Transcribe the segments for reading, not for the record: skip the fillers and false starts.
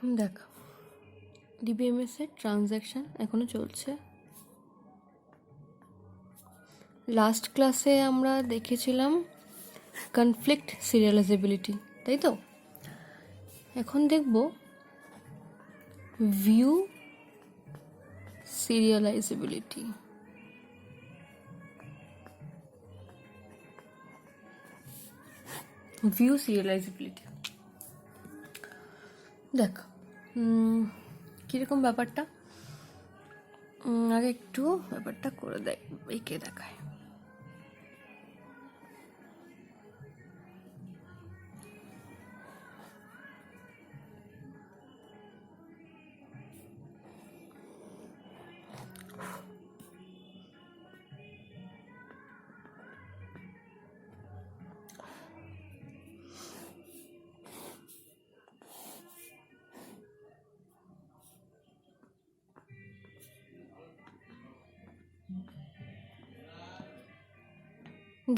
দেখ, ডিবিএমএস এর ট্রানজ্যাকশন এখনো চলছে। লাস্ট ক্লাসে আমরা দেখেছিলাম কনফ্লিক্ট সিরিয়ালাইজেবিলিটি, তাই তো? এখন দেখব ভিউ সিরিয়ালাইজেবিলিটি। ভিউ সিরিয়ালাইজেবিলিটি দেখ কীরকম ব্যাপারটা, আগে একটু ব্যাপারটা করে দেয়, এঁকে দেখায়।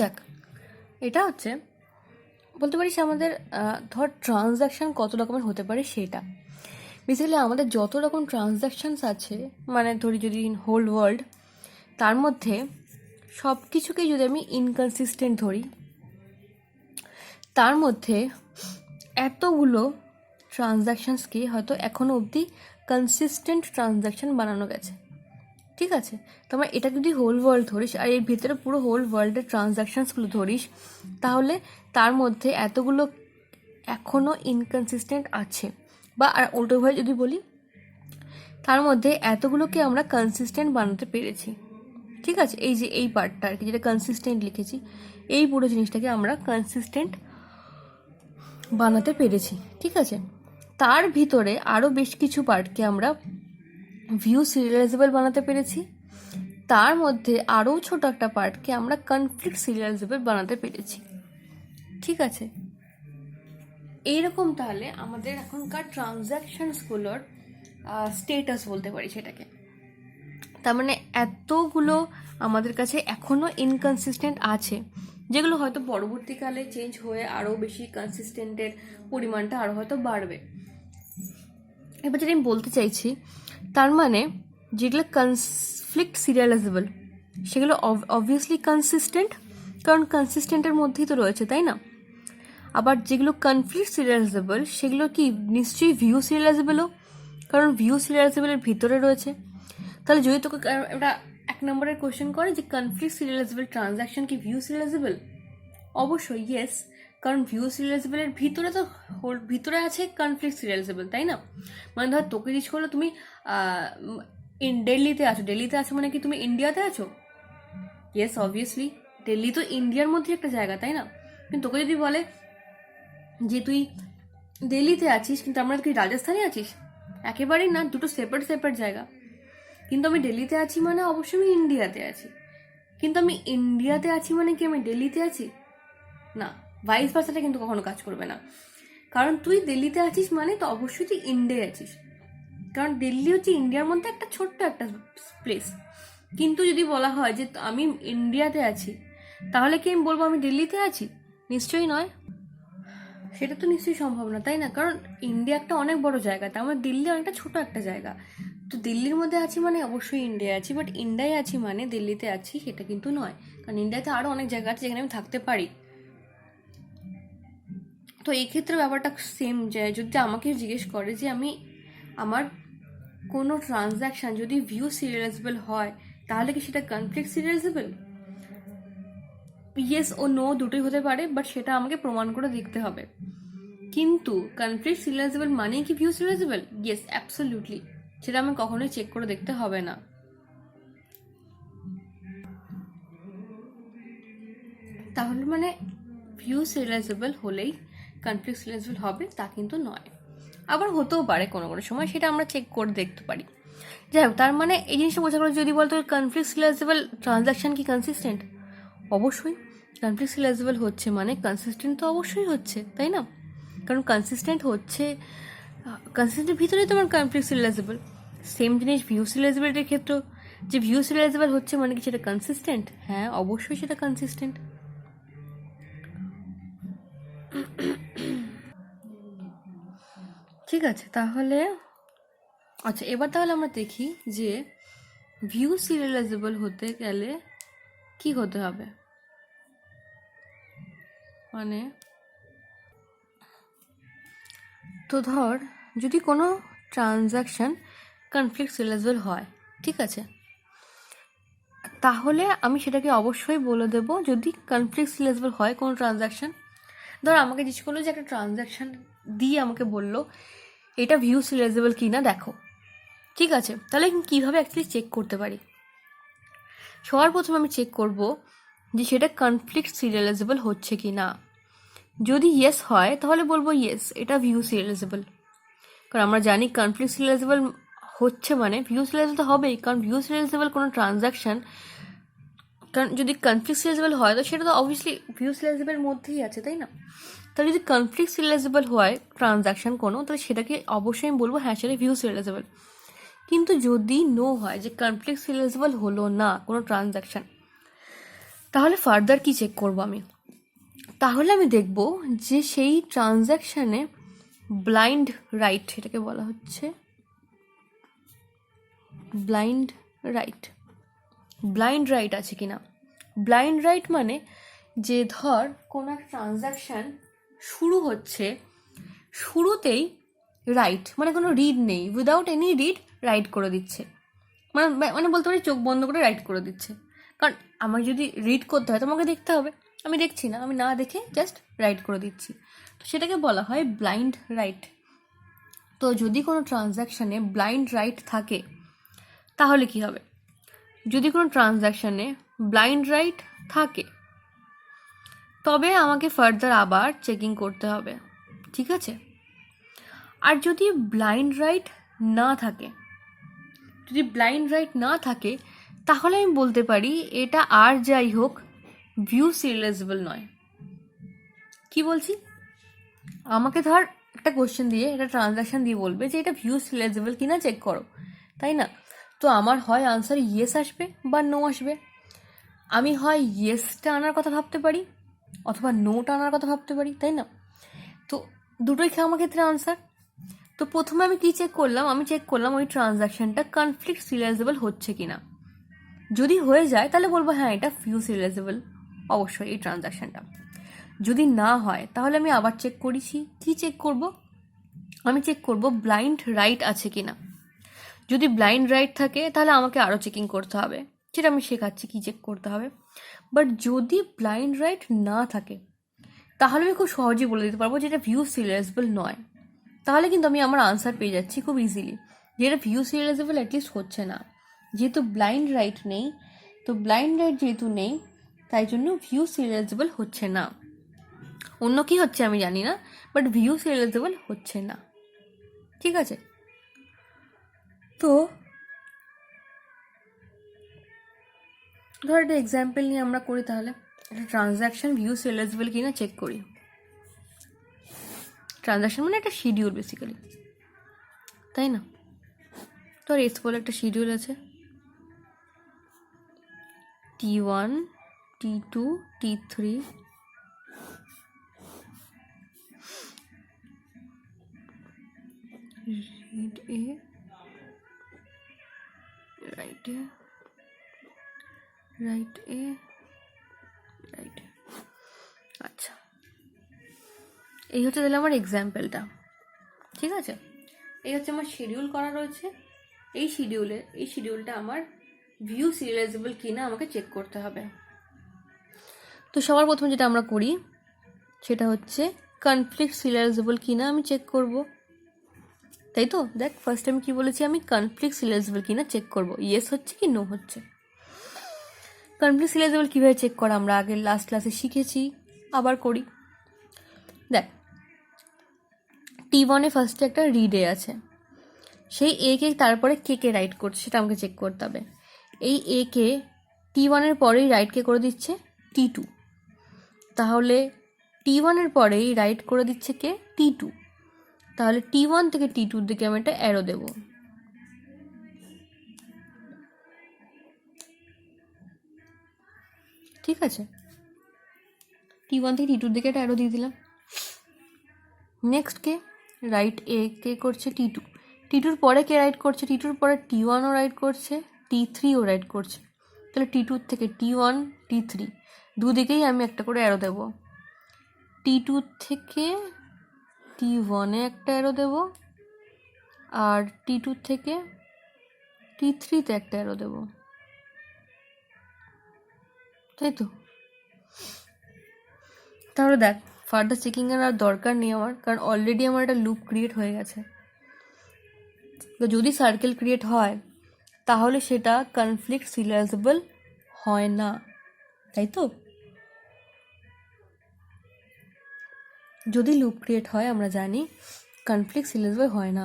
দেখ, এটা হচ্ছে বলতে পারিস আমাদের ধর ট্রানজ্যাকশান কত রকমের হতে পারে সেটা। বেসিক্যালি আমাদের যত রকম ট্রানজ্যাকশানস আছে, মানে ধরি যদি হোল ওয়ার্ল্ড, তার মধ্যে সব কিছুকেই যদি আমি ইনকনসিস্টেন্ট ধরি, তার মধ্যে এতগুলো ট্রানজ্যাকশানসকে হয়তো এখনও অবধি কনসিস্টেন্ট ট্রানজ্যাকশান বানানো গেছে। ঠিক আছে, তোমরা এটা যদি হোল ওয়ার্ল্ড ধরিস আর এর ভিতরে পুরো হোল ওয়ার্ল্ডের ট্রানজ্যাকশানসগুলো ধরিস, তাহলে তার মধ্যে এতগুলো এখনও ইনকনসিস্টেন্ট আছে। বা আর উল্টোভাবে যদি বলি, তার মধ্যে এতগুলোকে আমরা কনসিস্টেন্ট বানাতে পেরেছি। ঠিক আছে, এই যে এই পার্টটা আর কি, যেটা কনসিস্টেন্ট লিখেছি, এই পুরো জিনিসটাকে আমরা কনসিস্টেন্ট বানাতে পেরেছি। ঠিক আছে, তার ভিতরে আরও বেশ কিছু পার্টকে আমরা ভিউ সিরিয়ালাইজেবল বানাতে পেরেছি। তার মধ্যে আরও ছোট একটা পার্টকে আমরা কনফ্লিক্ট সিরিয়ালাইজেবল বানাতে পেরেছি। ঠিক আছে, এইরকম তাহলে আমাদের এখনকার ট্রানজ্যাকশানসগুলোর স্টেটাস বলতে পারি সেটাকে। তার মানে এতগুলো আমাদের কাছে এখনও ইনকনসিস্টেন্ট আছে, যেগুলো হয়তো পরবর্তীকালে চেঞ্জ হয়ে আরও বেশি কনসিস্টেন্টের পরিমাণটা আরও হয়তো বাড়বে। এবার যেটা আমি বলতে চাইছি, তার মানে যেগুলো কনফ্লিক্ট সিরিয়ালাইজেবল সেগুলো অবভিয়াসলি কনসিস্টেন্ট, কারণ কনসিস্টেন্টের মধ্যেই তো রয়েছে, তাই না? আবার যেগুলো কনফ্লিক্ট সিরিয়ালাইজেবল সেগুলো কি নিশ্চয়ই ভিউ সিরিয়ালাইজেবলও, কারণ ভিউ সিরিয়ালাইজেবলের ভিতরে রয়েছে। তাহলে যদি তোকে একটা 1 নম্বরের কোয়েশ্চেন করে যে কনফ্লিক্ট সিরিয়ালাইজেবল ট্রানজ্যাকশন কি ভিউ সিরিয়ালাইজেবল, অবশ্যই ইয়েস, কারণ ভিউ সিরিয়ালাইজেবলের ভিতরে তো ভিতরে আছে কনফ্লিক্ট সিরিয়ালাইজেবল, তাই না? মানে ধর তোকে জিজ্ঞেস করলো তুমি দিল্লিতে আছো, দিল্লিতে আছো মানে কি তুমি ইন্ডিয়াতে আছো? ইয়েস, অবভিয়াসলি দিল্লি তো ইন্ডিয়ার মধ্যে একটা জায়গা, তাই না? কিন্তু তোকে যদি বলে যে তুই দিল্লিতে আছিস কিন্তু আমরা কি রাজস্থানে আছিস, একেবারেই না, দুটো সেপারেট সেপারেট জায়গা। কিন্তু আমি দিল্লিতে আছি মানে অবশ্যই আমি ইন্ডিয়াতে আছি, কিন্তু আমি ইন্ডিয়াতে আছি মানে কি আমি দিল্লিতে আছি? না, ভাইস ভার্সাটা কিন্তু কখনো কাজ করবে না। কারণ তুই দিল্লিতে আছিস মানে তো অবশ্যই তুই ইন্ডিয়ায় আছিস, কারণ দিল্লি হচ্ছে ইন্ডিয়ার মধ্যে একটা ছোট্ট একটা প্লেস। কিন্তু যদি বলা হয় যে আমি ইন্ডিয়াতে আছি, তাহলে কি আমি বলবো আমি দিল্লিতে আছি? নিশ্চয়ই নয়, সেটা তো নিশ্চয়ই সম্ভব না, তাই না? কারণ ইন্ডিয়া একটা অনেক বড় জায়গা, তার মানে দিল্লি অনেকটা ছোট একটা জায়গা। তো দিল্লির মধ্যে আছি মানে অবশ্যই ইন্ডিয়ায় আছি, বাট ইন্ডিয়ায় আছি মানে দিল্লিতে আছি সেটা কিন্তু নয়, কারণ ইন্ডিয়াতে আরও অনেক জায়গা আছে যেখানে আমি থাকতে পারি। তো এই ক্ষেত্রে ব্যাপারটা সেম, যে যদি আমাকে জিজ্ঞেস করে যে আমি আমার কোনো ট্রানজ্যাকশান যদি ভিউ সিরিয়ালাইজেবল হয়, তাহলে কি সেটা কনফ্লিক্ট সিরিয়ালাইজেবল? ইয়েস ও নো দুটোই হতে পারে, বাট সেটা আমাকে প্রমাণ করে দেখতে হবে। কিন্তু কনফ্লিক্ট সিরিয়ালাইজেবল মানেই কি ভিউ সিরিয়ালাইজেবল? ইয়েস, অ্যাবসলিউটলি, সেটা আমি কখনোই চেক করে দেখতে হবে না। তাহলে মানে ভিউ সিরিয়ালাইজেবল হলেই কনফ্লিক্ট সিরিয়ালাইজেবল হবে তা কিন্তু নয়, আবার হতেও পারে কোনো কোনো সময়, সেটা আমরা চেক করে দেখতে পারি। যাই হোক, তার মানে এই জিনিসটা বোঝা গেল, যদি বলতো কনফ্লিক্ট সিরিয়ালাইজেবল ট্রানজ্যাকশান কি কনসিস্টেন্ট, অবশ্যই কনফ্লিক্ট সিরিয়ালাইজেবল হচ্ছে মানে কনসিস্টেন্ট তো অবশ্যই হচ্ছে, তাই না? কারণ কনসিস্টেন্ট হচ্ছে, কনসিস্টেন্টের ভিতরেই তোমার কনফ্লিক্ট সিরিয়ালাইজেবল। সেম জিনিস ভিউ সিরিয়ালাইজেবলিটির ক্ষেত্রেও, যে ভিউ সিরিয়ালাইজেবল হচ্ছে মানে কি সেটা কনসিস্টেন্ট? হ্যাঁ, অবশ্যই সেটা কনসিস্টেন্ট। ঠিক আছে, তাহলে আচ্ছা এবার তাহলে আমরা দেখি যে ভিউ সিরিয়ালাইজেবল হতে গেলে কি হতে হবে। মানে তো ধর যদি কোনো ট্রানজ্যাকশান কনফ্লিক্ট সিরিয়ালাইজেবল হয়, ঠিক আছে, তাহলে আমি সেটাকে অবশ্যই বলে দেব যদি কনফ্লিক্ট সিরিয়ালাইজেবল হয় কোনো ট্রানজ্যাকশান। ধর আমাকে জিজ্ঞেস করলো যে একটা ট্রানজ্যাকশান দিয়ে আমাকে বললো এটা ভিউ সিরিয়ালাইজেবল কি না দেখো, ঠিক আছে, তাহলে আমি কীভাবে অ্যাকচুয়ালি চেক করতে পারি? সবার প্রথমে আমি চেক করব যে সেটা কনফ্লিক্ট সিরিয়ালাইজেবল হচ্ছে কি না। যদি ইয়েস হয় তাহলে বলবো ইয়েস এটা ভিউ সিরিয়ালাইজেবল, কারণ আমরা জানি কনফ্লিক্ট সিরিয়ালাইজেবল হচ্ছে মানে ভিউ সিরিয়ালাইজেবল তো হবেই, কারণ ভিউ সিরিয়ালাইজেবল কোনো ট্রানজ্যাকশান, কারণ যদি কনফ্লিক্ট সিরিয়ালাইজেবল হয় তো সেটা তো অবভিয়াসলি ভিউ সিরিয়ালাইজেবলের মধ্যেই আছে, তাই না? তাহলে যদি কনফ্লিক্ট সিরিয়ালাইজেবল হয় ট্রানজ্যাকশান কোনো, তাহলে সেটাকে অবশ্যই আমি বলবো হ্যাঁ সেটা ভিউ সিরিয়ালাইজেবল। কিন্তু যদি নো হয় যে কনফ্লিক্ট সিরিয়ালাইজেবল হলো না কোনো ট্রানজ্যাকশান, তাহলে ফার্দার কি চেক করব আমি? তাহলে আমি দেখব যে সেই ট্রানজ্যাকশানে ব্লাইন্ড রাইট, এটাকে বলা হচ্ছে ব্লাইন্ড রাইট, ব্লাইন্ড রাইট আছে কি না। ব্লাইন্ড রাইট মানে যে ধর কোনো একটা ট্রানজ্যাকশান শুরু হচ্ছে, শুরুতেই রাইট মানে কোনো রিড নেই, উইদাউট এনি রিড রাইট করে দিচ্ছে, মানে মানে বলতে পারি চোখ বন্ধ করে রাইট করে দিচ্ছে। কারণ আমার যদি রিড করতে হয় তোমাকে দেখতে হবে, আমি দেখছি না, আমি না দেখে জাস্ট রাইট করে দিচ্ছি, তো সেটাকে বলা হয় ব্লাইন্ড রাইট। তো যদি কোনো ট্রানজ্যাকশানে ব্লাইন্ড রাইট থাকে তাহলে কি হবে? যদি কোনো ট্রানজ্যাকশানে ব্লাইন্ড রাইট থাকে তবে আমাকে ফার্দার আবার চেকিং করতে হবে, ঠিক আছে। আর যদি ব্লাইন্ড রাইট না থাকে, যদি ব্লাইন্ড রাইট না থাকে তাহলে আমি বলতে পারি এটা আর যাই হোক ভিউ সিরিয়ালাইজেবল নয়। কি বলছি? আমাকে ধর একটা কোশ্চেন দিয়ে একটা ট্রানজ্যাকশান দিয়ে বলবে যে এটা ভিউ সিরিয়ালাইজেবল কিনা চেক করো, তাই না? তো আমার হয় আনসার ইয়েস আসবে বা নো আসবে। আমি হয় ইয়েসটা আনার কথা ভাবতে পারি অথবা নোটা আনার কথা ভাবতে পারি, তাই না? তো দুটোই আমার ক্ষেত্রে আনসার। তো প্রথমে আমি কি চেক করলাম? আমি চেক করলাম ওই ট্রানজ্যাকশানটা কনফ্লিক্ট সিরিয়ালাইজেবল হচ্ছে কিনা। যদি হয়ে যায় তাহলে বলবো হ্যাঁ এটা ভিউ সিরিয়ালাইজেবল অবশ্যই এই ট্রানজ্যাকশানটা। যদি না হয় তাহলে আমি আবার চেক করেছি। কি চেক করব? আমি চেক করব ব্লাইন্ড রাইট আছে কিনা। যদি ব্লাইন্ড রাইট থাকে তাহলে আমাকে আরও চেকিং করতে হবে, সেটা আমি শেখাচ্ছি কী চেক করতে হবে। বাট যদি ব্লাইন্ড রাইট না থাকে তাহলে আমি খুব সহজেই বলে দিতে পারবো যে এটা ভিউ সিরিয়ালাইজেবল নয়। তাহলে কিন্তু আমি আমার আনসার পেয়ে যাচ্ছি খুব ইজিলি যে এটা ভিউ সিরিয়ালাইজেবল অ্যাটলিস্ট হচ্ছে না, যেহেতু ব্লাইন্ড রাইট নেই। তো ব্লাইন্ড রাইট যেহেতু নেই তাই জন্য ভিউ সিরিয়ালাইজেবল হচ্ছে না। অন্য কি হচ্ছে আমি জানি না, বাট ভিউ সিরিয়ালাইজেবল হচ্ছে না, ঠিক আছে। তো ধর একটা এক্সাম্পল নিয়ে আমরা করি, তাহলে একটা ট্রানজ্যাকশান ভিউ সিরিয়ালাইজেবল কিনা চেক করি। ট্রানজ্যাকশান মানে একটা শিডিউল বেসিক্যালি, তাই না? তোর এস বলে একটা শিডিউল আছে, T1 T2 T3, read A, write A, write A, write A। আচ্ছা, এই হচ্ছে তাহলে আমার এক্সাম্পলটা, ঠিক আছে। এই হচ্ছে আমার শিডিউল করা রয়েছে। এই শিডিউলটা আমার ভিউ সিরিয়ালাইজেবল কিনা আমাকে চেক করতে হবে। তো সবার প্রথমে যেটা আমরা করি সেটা হচ্ছে কনফ্লিক্ট সিরিয়ালাইজেবল কিনা আমি চেক করব, তাই তো। দেখ ফার্স্ট আমি কি বলেছি, আমি কনফ্লিক্ট সিরিয়ালাইজেবল কিনা চেক করব, ইয়েস হচ্ছে কি নো হচ্ছে। কনফ্লিক্ট সিরিয়ালাইজেবল কীভাবে চেক করা আমরা আগের লাস্ট ক্লাসে শিখেছি, আবার করি। দেখ T1 ফার্স্টে একটা রিড এ আছে, সেই এ কে তারপরে কে কে রাইট করছে সেটা আমাকে চেক করতে হবে। এই এ কে T1 পরেই রাইট কে করে দিচ্ছে T2, তাহলে T1 পরেই রাইট করে দিচ্ছে কে T2, তাহলে T1 থেকে T2 দিকে আমি একটা অ্যারো দেব, ঠিক আছে। T1 থেকে T2 দিকে একটা অ্যারো দিয়ে দিলাম। নেক্সট কে রাইট এ কে করছে T2, T2-র পরে কে রাইট করছে, T2-র পরে T1ও রাইট করছে, T3ও রাইট করছে। তাহলে T2 থেকে T1 T3 দুদিকেই আমি একটা করে অ্যারো দেবো। T2 থেকে T1-এ একটা অ্যারো দেবো, আর T2 থেকে T3-তে একটা অ্যারো দেবো, তাই তো? তাহলে দেখ, ফার্দার চেকিংয়ের আর দরকার নেই আমার, কারণ অলরেডি আমার একটা লুপ ক্রিয়েট হয়ে গেছে। তো যদি সার্কেল ক্রিয়েট হয় তাহলে সেটা কনফ্লিক্ট সিরিয়ালাইজেবল হয় না, তাই তো? যদি লুপ ক্রিয়েট হয় আমরা জানি কনফ্লিক্ট সিরিয়ালাইজেবল হয় না।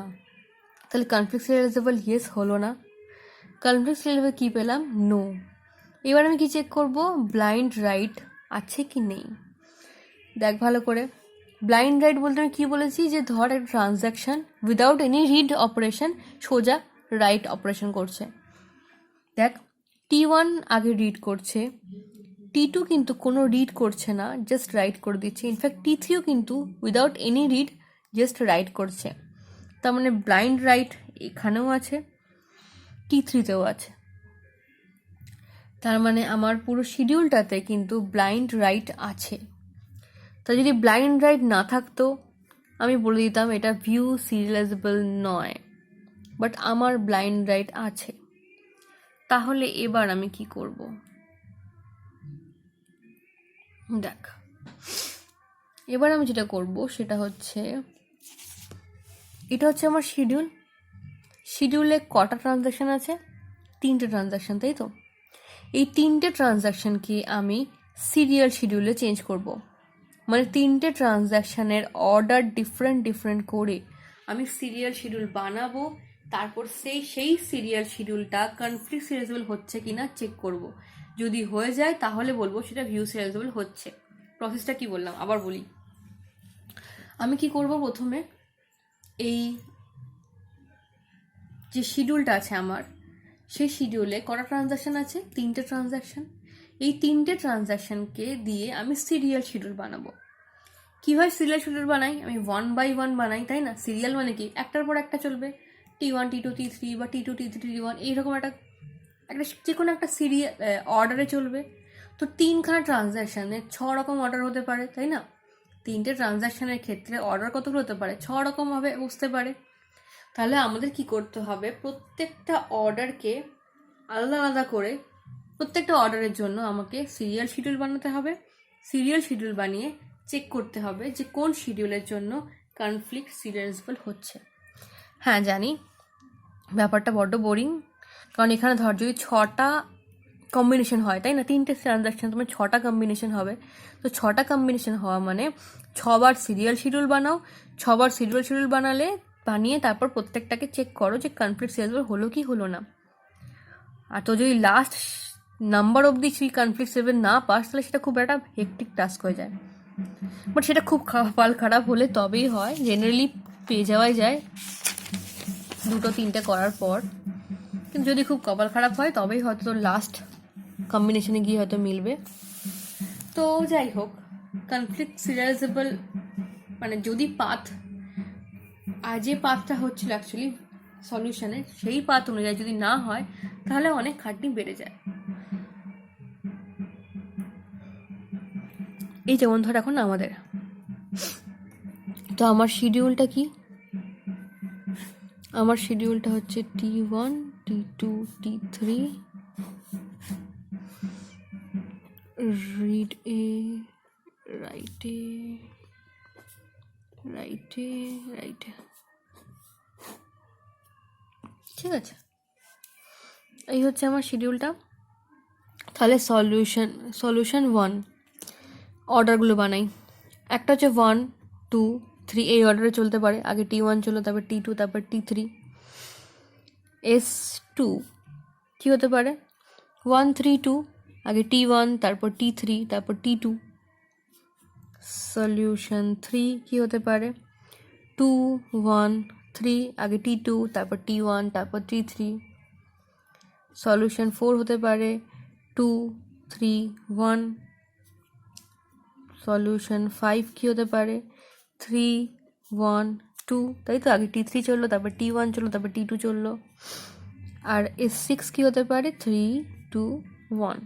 তাহলে কনফ্লিক্ট সিরিয়ালাইজেবল ইয়েস হলো না, কনফ্লিক্ট সিরিয়ালাইজেবল কী পেলাম? নো। এবার আমি কি চেক করব? ব্লাইন্ড রাইট আছে কি নেই। দেখ ভালো করে, ব্লাইন্ড রাইট বলতে আমি কী বলেছি, যে ধর একটা transaction without any read operation সোজা রাইট অপারেশন করছে। দেখ, T1 আগে রিড করছে, T2 কিন্তু কোনো রিড করছে না, জাস্ট রাইট করে দিচ্ছে। ইনফ্যাক্ট T3ও কিন্তু without any read just right করছে। তার মানে ব্লাইন্ড রাইট এখানেও আছে, T3-তেও আছে। তার মানে আমার পুরো শিডিউলটাতে কিন্তু ব্লাইন্ড রাইট আছে। তা যদি ব্লাইন্ড রাইট না থাকতো আমি বলে দিতাম এটা ভিউ সিরিয়ালাইজেবল নয়, বাট আমার ব্লাইন্ড রাইট আছে। তাহলে এবার আমি কি করব? দেখ, এবার আমি যেটা করব সেটা হচ্ছে, এটা হচ্ছে আমার শিডিউলে কটা ট্রানজ্যাকশান আছে? 3টে ট্রানজ্যাকশান, তাই তো? এই 3টে ট্রানজ্যাকশানকে আমি সিরিয়াল শিডিউলে চেঞ্জ করব। মানে 3টে ট্রানজ্যাকশানের অর্ডার ডিফারেন্ট করে আমি সিরিয়াল শিডিউল বানাবো, তারপর সেই সিরিয়াল শিডিউলটা কনফ্লিক্ট সিরিয়ালাইজেবল হচ্ছে কি না চেক করব। যদি হয়ে যায় তাহলে বলবো সেটা ভিউ সিরিয়ালাইজেবল হচ্ছে। প্রসেসটা কি বললাম আবার বলি। আমি কি করব, প্রথমে এই যে শিডিউলটা আছে আমার, সেই শিডিউলে কটা ট্রানজ্যাকশান আছে? 3টে ট্রানজ্যাকশান। এই 3টে ট্রানজ্যাকশানকে দিয়ে আমি সিরিয়াল শিডিউল বানাবো। কীভাবে সিরিয়াল শিডিউল বানাই? আমি 1 by 1 বানাই, তাই না? সিরিয়াল মানে কি? একটার পর একটা চলবে, T1 T2 T3 বা T2 T3 T1, এইরকম একটা যে কোনো একটা সিরিয়াল অর্ডারে চলবে। তো 3খানা ট্রানজ্যাকশানে 6 রকম অর্ডার হতে পারে, তাই না? 3টে ট্রানজ্যাকশানের ক্ষেত্রে অর্ডার কতগুলো হতে পারে? 6 রকমভাবে বুঝতে পারে। তাহলে আমাদের কি করতে হবে? প্রত্যেকটা অর্ডারকে আলাদা আলাদা করে, প্রত্যেকটা অর্ডারের জন্য আমাকে সিরিয়াল শিডিউল বানাতে হবে। সিরিয়াল শিডিউল বানিয়ে চেক করতে হবে যে কোন শিডিউলের জন্য কনফ্লিক্ট সিরিয়ালাইজেবল হচ্ছে। হ্যাঁ জানি ব্যাপারটা বড্ড বোরিং, কারণ এখানে ধর যদি 6টা কম্বিনেশন হয়, তাই না? 3টে ট্রানজ্যাকশান তোমার 6টা কম্বিনেশন হবে। তো 6টা কম্বিনেশন হওয়া মানে 6বার সিরিয়াল শিডিউল বানাও, 6বার সিরিয়াল শিডিউল বানিয়ে তারপর প্রত্যেকটাকে চেক করো যে কনফ্লিক্ট সিরিয়ালাইজেবল হলো কি হলো না। আর তো যদি লাস্ট নাম্বার অবধি সেই কনফ্লিক্ট সিরিয়ালাইজেবল না পাস, তাহলে সেটা খুব একটা হেক্টিক টাস্ক হয়ে যায়। বাট সেটা খুব কপাল খারাপ হলে তবেই হয়, জেনারেলি পেয়ে যাওয়াই যায় 2-3টে করার পর। কিন্তু যদি খুব কপাল খারাপ হয় তবেই হয়তো তোর লাস্ট কম্বিনেশনে গিয়ে হয়তো মিলবে। তো যাই হোক, কনফ্লিক্ট সিরিয়ালাইজেবল মানে যদি যে পাথটা হচ্ছিল অ্যাকচুয়ালি সলিউশনের, সেই পাথ অনুযায়ী যদি না হয় তাহলে অনেক খাটনি বেড়ে যায়। এই যেমন ধর এখন আমাদের, তো আমার শিডিউলটা কি? আমার শিডিউলটা হচ্ছে T1 T2 T3 read a রাইটে রাইটে রাইটে, ঠিক আছে? এই হচ্ছে আমার শিডিউলটা। তাহলে সলিউশন 1 অর্ডারগুলো বানাই। একটা হচ্ছে 1 2 3 এই অর্ডারে চলতে পারে, আগে T1 চলো, তারপর T2, তারপর T3। S2 কী হতে পারে? 1 3 2, আগে T1, তারপর T3, তারপর T2। সলিউশন 3 কী হতে পারে? 2 1 3, আগে T2, তারপর T1, তারপর T3। সলিউশন 4 হতে পারে 2 3 1। সলিউশন 5 কী হতে পারে? 3 1 S2, তাই তো? আগে T3 চললো, তারপর T1 চললো, তারপর T2 চললো। আর S6 কি হতে পারে? 3, 2, 1।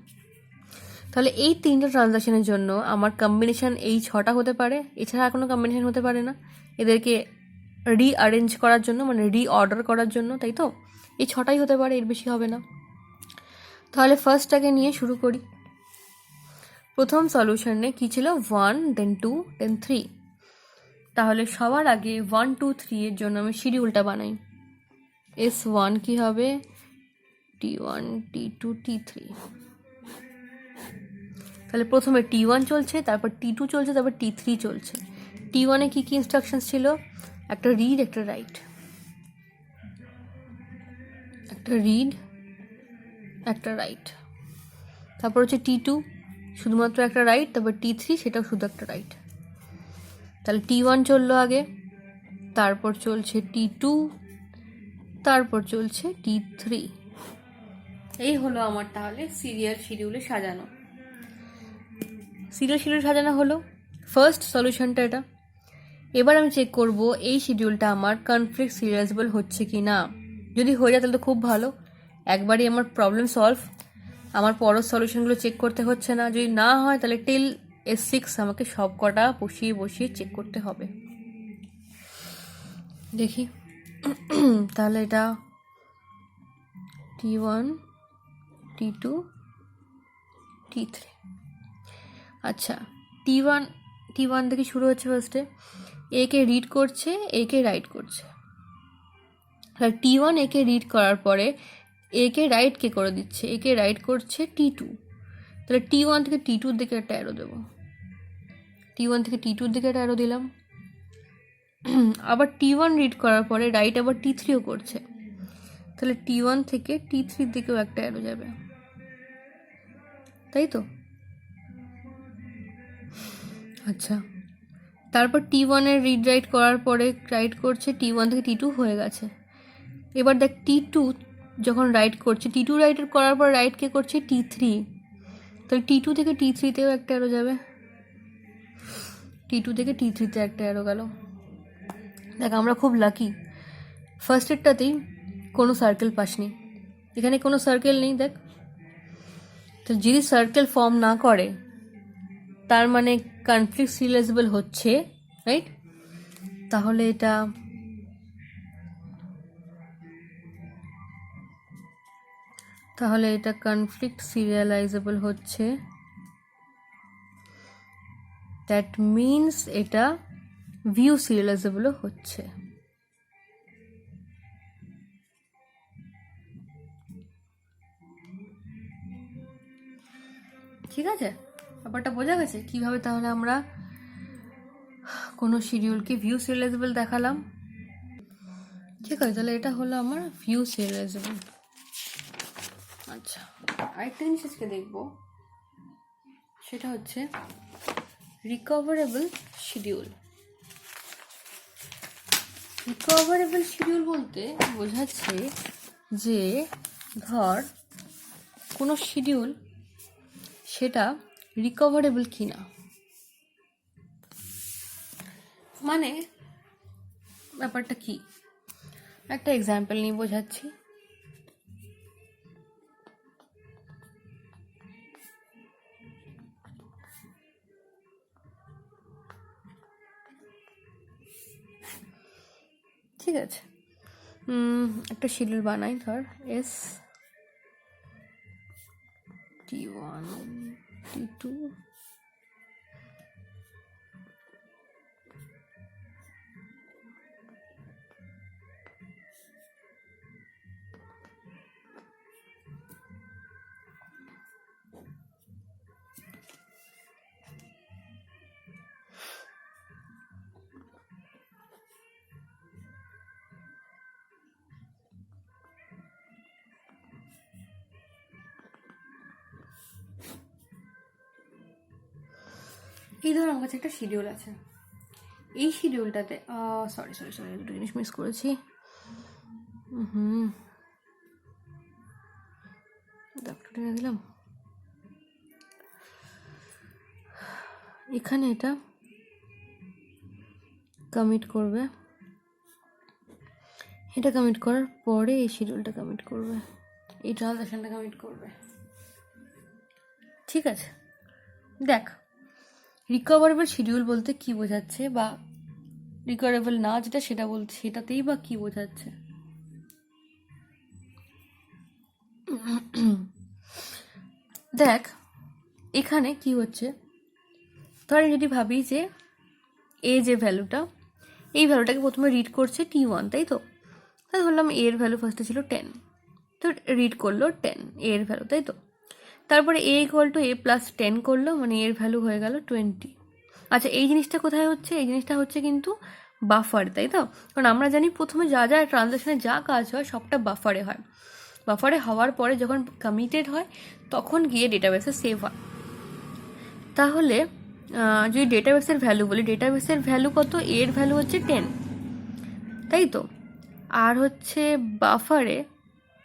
তাহলে এই 3টে ট্রানজাকশনের জন্য আমার কম্বিনেশন এই 6টা হতে পারে, এছাড়া আর কোনো কম্বিনেশন হতে পারে না এদেরকে রিঅ্যারেঞ্জ করার জন্য, মানে রিঅর্ডার করার জন্য, তাই তো? এই 6টাই হতে পারে, এর বেশি হবে না। তাহলে ফার্স্টটাকে নিয়ে শুরু করি। প্রথম সলিউশনে কী ছিল? 1, then 2, then 3। তাহলে সবার আগে 1, 2, 3 এর জন্য আমি শিডিউলটা বানাই। S1 কি হবে? T1, T2, T3। তাহলে প্রথমে T1 চলছে, তারপর T2 চলছে, তারপর T3 চলছে। T1-এ কী কী ইনস্ট্রাকশনস ছিল? একটা রিড, একটা রাইট, একটা রিড, একটা রাইট। তারপর হচ্ছে T2, শুধুমাত্র একটা রাইট, তারপর T3, সেটাও শুধু একটা রাইট। তাহলে T1 চললো আগে, তারপর চলছে T2, তারপর চলছে T3। এই হলো আমার তাহলে সিরিয়াল শিডিউলে সাজানো। সিরিয়াল শিডিউল সাজানো হলো ফার্স্ট সলিউশনটা এটা। এবার আমি চেক করব এই শিডিউলটা আমার কনফ্লিক্ট সিরিয়ালাইজেবল হচ্ছে কি না। যদি হয়ে যায় তাহলে তো খুব ভালো, একবারই আমার প্রবলেম সলভ, আমার পরের সলিউশনগুলো চেক করতে হচ্ছে না। যদি না হয় তাহলে টিল S6 আমাকে সব কটা বসিয়ে বসিয়ে চেক করতে হবে। দেখি তাহলে এটা T1, T2, T3। আচ্ছা, T1 থেকে শুরু হচ্ছে। ফার্স্টে একে রিড করছে, একে রাইট করছে। তাহলে T1 একে রিড করার পরে একে রাইট কে করে দিচ্ছে? একে রাইট করছে T2। তাহলে T1 থেকে T2-র দিকে একটা অ্যারো দেবো। T1 থেকে T2-র দিকে একটা অ্যারো দিলাম। আবার T1 রিড করার পরে রাইট আবার T3ও করছে, তাহলে T1 থেকে T3-র দিকেও একটা অ্যারো যাবে, তাই তো? আচ্ছা, তারপর T1-এর রিড রাইট করার পরে রাইট করছে T1 থেকে T2 হয়ে গেছে। এবার দেখ T2 যখন রাইট করছে, T2 রাইট করার পর রাইট কে করছে? T3। তাহলে T2 থেকে T3-তেও একটা অ্যারো যাবে, T2 থেকে T3-তে একটা অ্যারো গেল। দেখ আমরা খুব লাকি, ফার্স্টেরটাতেই কোনো সার্কেল পাসনি, এখানে কোনো সার্কেল নেই। দেখ, তো যদি সার্কেল ফর্ম না করে তার মানে কনফ্লিক্ট সিরিয়ালাইজেবল হচ্ছে, রাইট? তাহলে এটা কনফ্লিক্ট সিরিয়ালাইজেবল হচ্ছে, দ্যাট মিনস এটা ভিউ সিরিয়ালাইজেবলও হচ্ছে। ঠিক আছে, ব্যাপারটা বোঝা গেছে কিভাবে তাহলে আমরা কোনো শিডিউলকে ভিউ সিরিয়ালাইজেবল দেখালাম। ঠিক আছে, তাহলে এটা হলো আমার ভিউ সিরিয়ালাইজেবল। আচ্ছা, আরেকটা জিনিস আজকে দেখব, সেটা হচ্ছে রিকভারেবল শিডিউল। রিকভারেবল শিডিউল বলতে বোঝাচ্ছে যে ধর কোনো শিডিউল সেটা রিকভারেবল কি না, মানে ব্যাপারটা কি, একটা এক্সাম্পল নিয়ে বোঝাচ্ছি। ঠিক আছে, একটা শিডিউল বানাই, ধর T1, T2, এই ধর আমার কাছে একটা শিডিউল আছে। এই শিডিউলটাতে সরি দুটো জিনিস মিস করেছি। টেনে দিলাম। এখানে এটা কমিট করবে এটা কমিট করার পরে এই শিডিউলটা কমিট করবে, এই ট্রানজ্যাকশনটা কমিট করবে। ঠিক আছে, দেখ রিকভারেবল শিডিউল বলতে কি বোঝাচ্ছে, বা রিকভারেবল না যেটা সেটা বলতে সেটাতেই বা কি বোঝাচ্ছে। দেখ এখানে কি হচ্ছে, ধর যদি ভাবি যে এ যে ভ্যালুটা, এই ভ্যালুটাকে প্রথমে রিড করছে T1, তাই তো? তাই ধরলাম এর ভ্যালু ফার্স্টে ছিল 10, তো রিড করলো 10 এর ভ্যালু, তাই তো? তারপরে a = a+10 করলো, মানে এর ভ্যালু হয়ে গেল 20। আচ্ছা এই জিনিসটা কোথায় হচ্ছে? এই জিনিসটা হচ্ছে কিন্তু বাফার, তাই তো? কারণ আমরা জানি প্রথমে যা যা ট্রানজ্যাকশনে যা কাজ হয় সবটা বাফারে হয়, বাফারে হওয়ার পরে যখন কমিটেড হয় তখন গিয়ে ডেটাবেসে সেভ হয়। তাহলে যদি ডেটাবেসের ভ্যালু বলি, ডেটাবেসের ভ্যালু কত? এর ভ্যালু হচ্ছে 10, তাই তো? আর হচ্ছে বাফারে,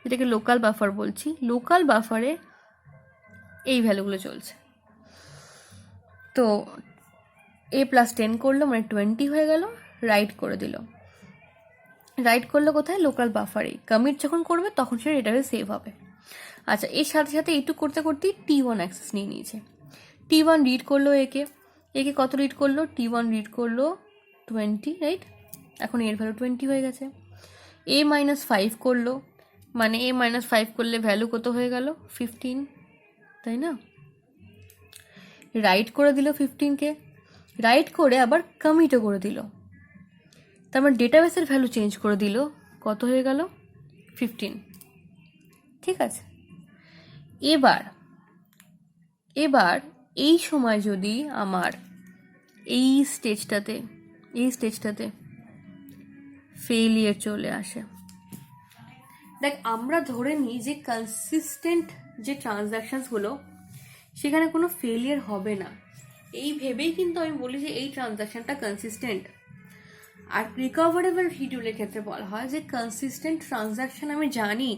যেটাকে লোকাল বাফার বলছি, লোকাল বাফারে এই ভ্যালুগুলো চলছে। তো a+10 করলো মানে 20 হয়ে গেল, রাইট করে দিল। রাইট করলো কোথায়? লোকাল বাফারে। কমিট যখন করবে তখন সেটা ডেটাবেস সেভ হবে। আচ্ছা এর সাথে সাথে এইটুকু করতে করতেই T1 অ্যাক্সেস নিয়ে নিয়েছে। T1 রিড করলো একে কত রিড করলো? T1 রিড করলো 20, রাইট? এখন এর ভ্যালু 20 হয়ে গেছে। a-5 করলো, মানে a-5 করলে ভ্যালু কত হয়ে গেল? 15, তাই না? রাইট করে দিল 15কে, রাইট করে আবার কমিটও করে দিল, তার মানে ডেটাবেসের ভ্যালু চেঞ্জ করে দিল, কত হয়ে গেল? 15। ঠিক আছে, এবার এই সময় যদি আমার এই স্টেজটাতে ফেলিয়ার চলে আসে, দেখ আমরা ধরে নিই যে কনসিস্টেন্ট যে ট্রানজ্যাকশনসগুলো সেখানে কোনো ফেলিয়ার হবে না, এই ভেবেই কিন্তু আমি বলি যে এই ট্রানজ্যাকশনটা কনসিস্টেন্ট। আর রিকভারেবল শিডিউলের ক্ষেত্রে বলা হয় যে কনসিস্টেন্ট ট্রানজ্যাকশন আমি জানি,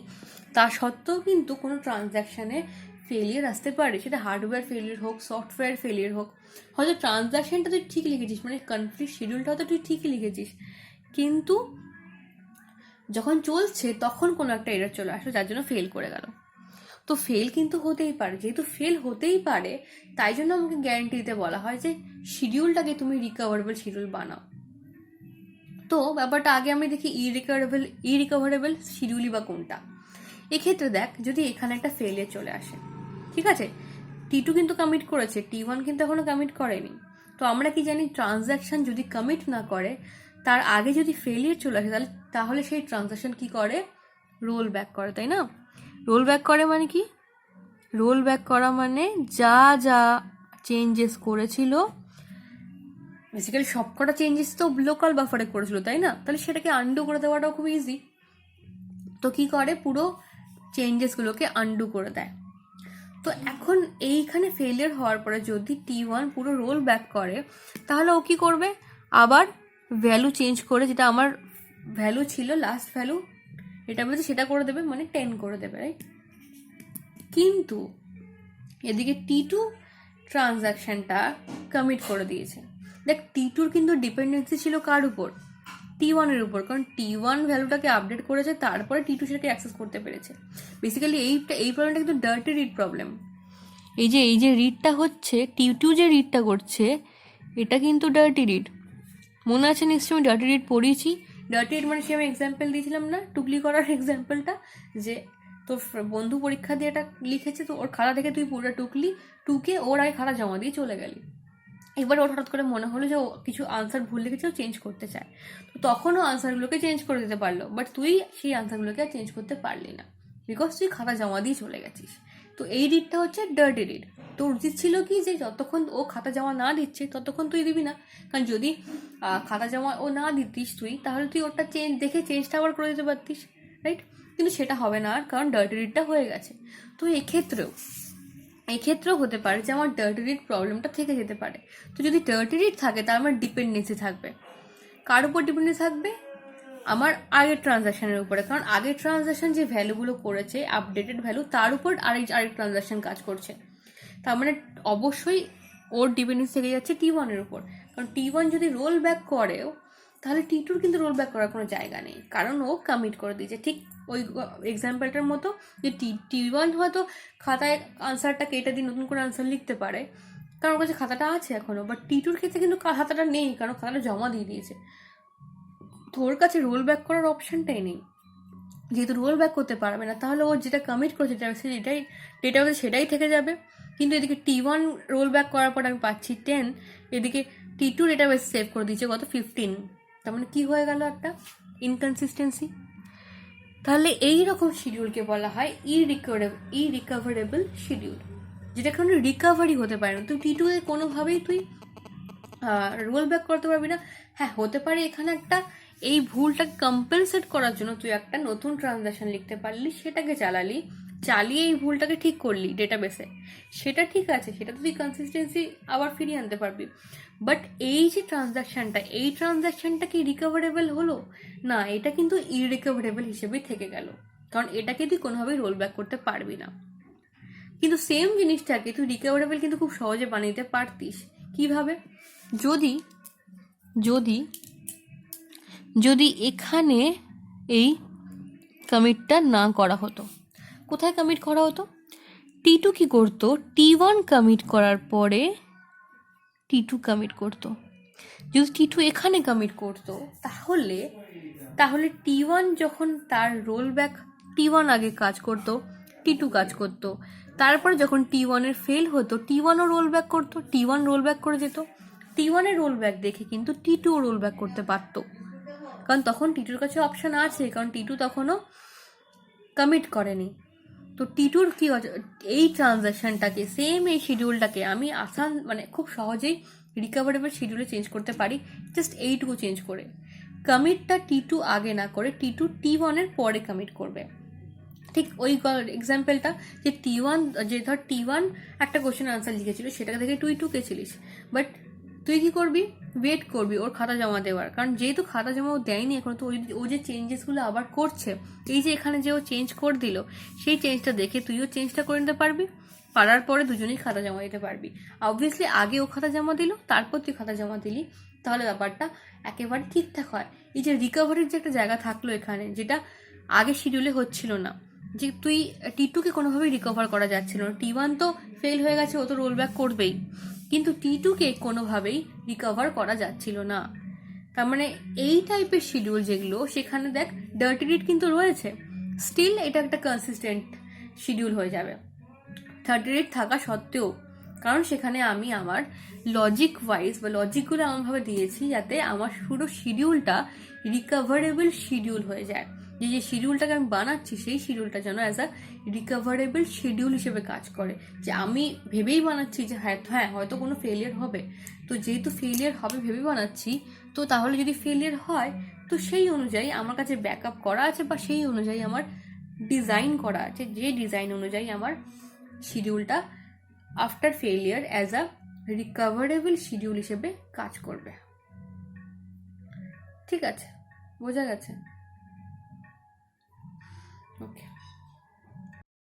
তা সত্ত্বেও কিন্তু কোনো ট্রানজ্যাকশানে ফেলিয়ার আসতে পারে, সেটা হার্ডওয়্যার ফেলিয়ার হোক, সফটওয়্যার ফেলিয়ার হোক। হয়তো ট্রানজ্যাকশনটা তুই ঠিক লিখেছিস, মানে কমপ্লিট শিডিউলটা হয়তো তুই ঠিকই লিখেছিস, কিন্তু যখন চলছে তখন কোনো একটা এরর চলে আসলো যার জন্য ফেল করে গেল। তো ফেল কিন্তু হতেই পারে, যেহেতু ফেল হতেই পারে তাই জন্য আমাকে গ্যারান্টি দিতে বলা হয় যে শিডিউলটাকে তুমি রিকভারেবল শিডিউল বানাও। তো ব্যাপারটা আগে আমি দেখি ইরিকভারেবল শিডিউলই বা কোনটা। এক্ষেত্রে দেখ যদি এখানে একটা ফেলিয়ার চলে আসে, ঠিক আছে, T2 কিন্তু কমিট করেছে, T1 কিন্তু এখনো কমিট করেনি। তো আমরা কি জানি, ট্রানজ্যাকশন যদি কমিট না করে তার আগে যদি ফেলিয়ার চলে আসে তাহলে সেই ট্রানজ্যাকশন কি করে? রোল ব্যাক করে, তাই না? রোল ব্যাক করে মানে কি? রোল ব্যাক করা মানে যা যা চেঞ্জেস করেছিল, বেসিক্যালি সবকটা চেঞ্জেস তো লোকাল বাফারে করেছিল, তাই না? তাহলে সেটাকে আন্ডু করে দেওয়াটাও খুব ইজি। তো কি করে? পুরো চেঞ্জেসগুলোকে আন্ডু করে দেয়। তো এখন এইখানে ফেলিয়ার হওয়ার পরে যদি T1 পুরো রোল ব্যাক করে তাহলে ও কি করবে? আবার ভ্যালু চেঞ্জ করে, যেটা আমার ভ্যালু ছিল লাস্ট ভ্যালু, এটা বলছে সেটা করে দেবে, মানে 10 করে দেবে, রাইট? কিন্তু এদিকে T2 ট্রানজ্যাকশনটা কমিট করে দিয়েছে। দেখ T2-র কিন্তু ডিপেন্ডেন্সি ছিল কার উপর? T1 এর উপর, কারণ T1 ভ্যালুটাকে আপডেট করেছে, তারপরে T2 সেটাকে অ্যাক্সেস করতে পেরেছে। বেসিক্যালি এই প্রবলেমটা কিন্তু ডার্টি রিড প্রবলেম। এই যে রিডটা হচ্ছে, T2 যে রিডটা করছে এটা কিন্তু ডার্টি রিড। মনে আছে নিশ্চয়ই আমি ডার্টি রিড পড়িয়েছি। ডার্টি রিড মানে সে আমি এক্সাম্পল দিয়েছিলাম না, টুকলি করার এক্সাম্পলটা, যে তোর বন্ধু পরীক্ষা দিয়ে এটা লিখেছে, তো ওর খাতা দেখে তুই পুরোটা টুকে ওর আগে খাতা জমা দিয়ে চলে গেলি। এবার ওর হঠাৎ করে মনে হলো যে ও কিছু আনসার ভুল লিখেছে, ও চেঞ্জ করতে চায়, তো তখনও আনসারগুলোকে চেঞ্জ করে দিতে পারলো, বাট তুই সেই আনসারগুলোকে আর চেঞ্জ করতে পারলি না, বিকজ তুই খাতা জমা দিয়ে চলে গেছিস। তো এই রিডটা হচ্ছে ডার্টি রিড। তোর উচিত ছিল কি, যে যতক্ষণ ও খাতা জমা না দিচ্ছে ততক্ষণ তুই দিবি না, কারণ যদি খাতা জমা ও না দিতিস তুই, তাহলে তুই ওটা চেঞ্জটা আবার করে দিতে পারতিস, রাইট? কিন্তু সেটা হবে না আর, কারণ ডার্টি রিডটা হয়ে গেছে। তো এক্ষেত্রেও হতে পারে যে আমার ডার্টি রিড প্রবলেমটা থেকে যেতে পারে। তো যদি ডার্টি রিড থাকে তার আমার ডিপেন্ডেন্সি থাকবে, কার উপর ডিপেন্ডেন্সি থাকবে? আমার আগের ট্রানজ্যাকশনের উপরে, কারণ আগের ট্রানজ্যাকশন যে ভ্যালুগুলো করেছে আপডেটেড ভ্যালু, তার উপর আরেক ট্রানজ্যাকশন কাজ করছে। তার মানে অবশ্যই ওর ডিপেন্ডেন্সি থেকে যাচ্ছে T1 এর উপর, কারণ T1 যদি রোল ব্যাক করেও তাহলে টি2 কিন্তু রোল ব্যাক করার কোনো জায়গা নেই, কারণ ও কমিট করে দিয়েছে। ঠিক ওই এক্সাম্পলটার মতো যে টি1 হয়তো খাতায় আনসারটা কেটে দিয়ে নতুন করে আনসার লিখতে পারে, কারণ ওর কাছে খাতাটা আছে এখনও, বাট টি2র ক্ষেত্রে কিন্তু খাতাটা নেই, কারণ খাতাটা জমা দিয়ে দিয়েছে। তোর কাছে রোল ব্যাক করার অপশানটাই নেই। যেহেতু রোল ব্যাক করতে পারবে না, তাহলে ও যেটা কমিট করেছে যেটাই ডেটাবেসে সেটাই থেকে যাবে। কিন্তু এদিকে টি1 রোল ব্যাক করার পর আমি পাচ্ছি 10, এদিকে টি2 ডেটাবেস সেভ করে দিয়েছে কত 15। তার মানে কী হয়ে গেল, একটা ইনকনসিস্টেন্সি। তাহলে এই রকম শিডিউলকে বলা হয় ইরিকভারেবল শিডিউল, যেটা কোনো রিকভারি হতে পারে না। তুই টি2 এ কোনোভাবেই তুই রোল ব্যাক করতে পারবি না। হ্যাঁ, হতে পারে এখানে একটা এই ভুলটা কম্পেনসেট করার জন্য তুই একটা নতুন ট্রানজাকশন লিখতে পারলি, সেটাকে চালিয়ে এই ভুলটাকে ঠিক করলি ডেটাবেসে, সেটা ঠিক আছে, সেটা তুই কনসিস্টেন্সি আবার ফিরিয়ে আনতে পারবি। বাট এই যে ট্রানজাকশনটা কি রিকভারেবল হলো না? এটা কিন্তু ইরিকভারেবল হিসেবেই থেকে গেল, কারণ এটাকে তুই কোনোভাবেই রোল ব্যাক করতে পারবি না। কিন্তু সেম জিনিসটাকে তুই রিকভারেবল কিন্তু খুব সহজে বানিয়ে দিতে পারতিস। কিভাবে? যদি এখানে এই কমিটটা না করা হতো, কোথায় কমিট করা হতো? টি2 কি করতো, টি1 কমিট করার পরে টি2 কমিট করতো। যদি টি2 এখানে কমিট করতো, তাহলে টি1 যখন তার রোল ব্যাক, টি1 আগে কাজ করতো, টি2 কাজ করতো, তারপরে যখন টি1 এর ফেল হতো, টি1ও রোল ব্যাক করতো, টি1 রোল ব্যাক করে যেত। টি1 এর রোল ব্যাক দেখে কিন্তু টি2ও রোল ব্যাক করতে পারতো, কারণ তখন টি2র কাছে অপশান আছে, কারণ টি2 তখনও কমিট করেনি। তো টি2র কি এই ট্রানজাকশনটাকে, সেম এই শিডিউলটাকে আমি খুব সহজেই রিকভারেবল শিডিউলে চেঞ্জ করতে পারি, জাস্ট এইটুকু চেঞ্জ করে। কমিটটা টি2 আগে না করে টি2 টি1 এর পরে কমিট করবে। ঠিক ওই এক্সাম্পলটা যে ধর টি1 একটা কোশ্চেন আনসার লিখেছিল, সেটা থেকে তুই 2 কেছিলিস, বাট তুই কি করবি, ওয়েট করবি ওর খাতা জমা দেওয়ার, কারণ যেহেতু খাতা জমা ও দেয়নি এখন, তো ও যে চেঞ্জেসগুলো আবার করছে, এই যে এখানে যে ও চেঞ্জ করে দিল, সেই চেঞ্জটা দেখে তুইও চেঞ্জটা করে নিতে পারবি, পারার পরে দুজনেই খাতা জমা দিতে পারবি। অবভিয়াসলি আগে ও খাতা জমা দিল, তারপর তুই খাতা জমা দিলি, তাহলে ব্যাপারটা একেবারে ঠিকঠাক হয়। এই যে রিকভারির যে একটা জায়গা থাকলো এখানে, যেটা আগে শিডিউলে হচ্ছিল না, যে তুই টি2কে কোনোভাবেই রিকভার করা যাচ্ছিল না, টি1 তো ফেল হয়ে গেছে, ও তো রোল ব্যাক করবেই, কিন্তু টি2কে কোনোভাবেই রিকভার করা যাচ্ছিল না। তার মানে এই টাইপের শিডিউল যেগুলো, সেখানে দেখ ডার্টি রিড কিন্তু রয়েছে, স্টিল এটা একটা কনসিস্টেন্ট শিডিউল হয়ে যাবে 30 রিড থাকা সত্ত্বেও, কারণ সেখানে আমি আমার লজিক ওয়াইজ বা লজিকগুলো এমনভাবে দিয়েছি যাতে আমার পুরো শিডিউলটা রিকভারেবল শিডিউল হয়ে যায়। যে শিডিউলটাকে আমি বানাচ্ছি, সেই শিডিউলটা যেন অ্যাজ আ রিকভারেবল শিডিউল হিসেবে কাজ করে, যে আমি ভেবেই বানাচ্ছি যে হ্যাঁ হয়তো কোনো ফেলিয়ার হবে, তো যেহেতু ফেলিয়ার হবে ভেবে বানাচ্ছি, তো তাহলে যদি ফেলিয়ার হয় তো সেই অনুযায়ী আমার কাছে ব্যাকআপ করা আছে, বা সেই অনুযায়ী আমার ডিজাইন করা আছে, যে ডিজাইন অনুযায়ী আমার শিডিউলটা after failure as a recoverable schedule হিসেবে কাজ করবে। ঠিক আছে, বোঝা গেছে? ওকে।